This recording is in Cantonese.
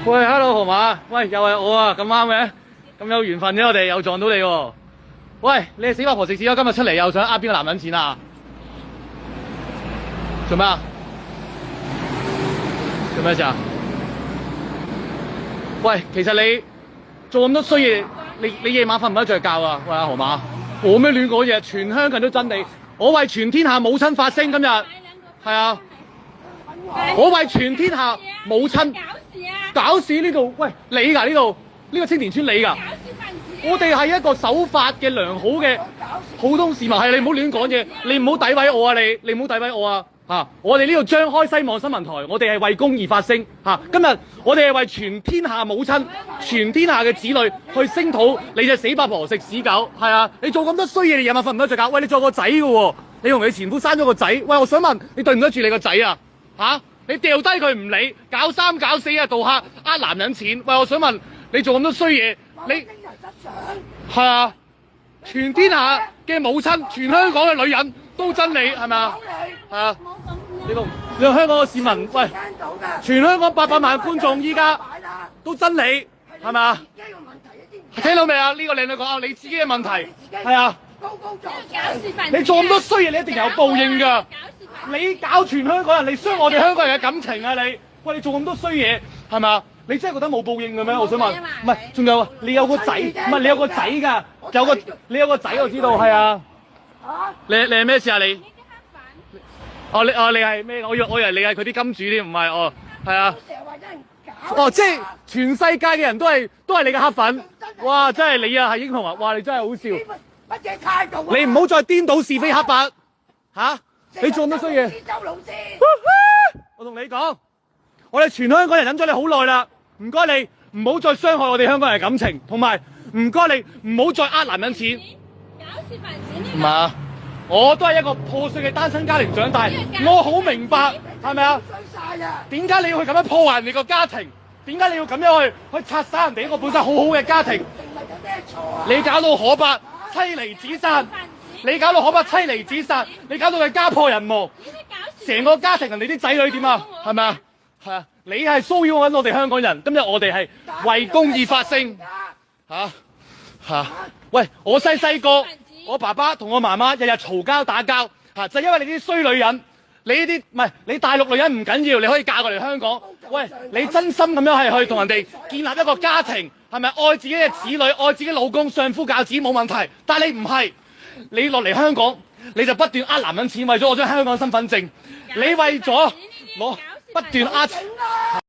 喂，hello 河馬，喂，又係我啊，咁啱嘅，咁有緣分嘅，我哋又撞到你喎。喂，你係死八婆食屎咗，今日出嚟又想呃邊個男人錢啊？做咩啊？做咩事啊？喂，其實你做咁多衰嘢，你夜晚瞓唔得着覺啊？喂，阿河馬，我咩亂講嘢？全香港人都憎你，我為全天下母親發聲，今日係啊，我為全天下母親。搞事呢度，喂，你㗎呢度，呢個青田村你㗎？我哋係一個守法嘅良好嘅普通市民，係你唔好亂講嘢，你唔好詆毀我啊！你唔好詆毀我啊！我哋呢度張開西望新聞台，我哋係為公義發聲今日我哋係為全天下母親、全天下嘅子女去聲討你隻死八婆食屎狗，係啊！你做咁多衰嘢，你夜晚瞓唔得着覺。喂，你做個仔嘅喎，你同你前夫生咗個仔，喂，我想問你對唔對得住你個仔啊？你掉低佢唔理，搞三搞四啊，盜客呃男人錢。喂，我想問你做咁多衰嘢，你係啊？全天下嘅母親，全香港嘅女人都憎你，係咪啊？係啊！你香港嘅市民，喂，全香港800萬觀眾依家都憎你，係咪啊？聽到未啊？呢個靚女講啊，你自己嘅問題係啊！你做咁多衰嘢，你一定有報應㗎。你搞全香港人，你傷我哋香港人嘅感情啊！你，喂，你做咁多衰嘢，係咪啊？你真係覺得冇報應嘅咩？我想問，唔係，仲有啊？你有個仔，唔係你有個仔㗎，你有個仔，我知道，係啊。你係咩事啊？你？你係咩？我以為你係佢啲金主添，唔係哦，係啊。哦，即係全世界嘅人都係你嘅黑粉，哇！真係你啊，係英雄啊！哇，你真係好笑。乜嘢態度？你唔好再顛倒是非黑白你做咁多衰嘢，我同你講，我哋全香港人忍咗你好耐啦，唔該你唔好再傷害我哋香港人嘅感情，同埋唔該你唔好再呃男人錢。唔係啊，我都係一個破碎嘅單親家庭長大，我好明白，係咪啊？點解你要去咁樣破壞人哋個家庭？點解你要咁樣去拆散人哋一個本身好好嘅家庭？你搞到可伯妻離子散。你搞到可伯妻離子散，你搞到佢家破人亡，成個家庭人哋啲仔女點啊？係咪啊？係啊！你係騷擾緊我哋香港人，今日我哋係為公義發聲喂，我細個，我爸爸同我媽媽日日嘈交打交就因為你啲衰女人，你呢啲唔係你大陸女人唔緊要，你可以嫁過嚟香港。喂，你真心咁樣係去同人哋建立一個家庭，係咪愛自己嘅子女，愛自己老公，相夫教子冇問題？但係你唔係。你落嚟香港，你就不斷呃男人錢，為咗我張香港身份證，你為咗攞不斷呃。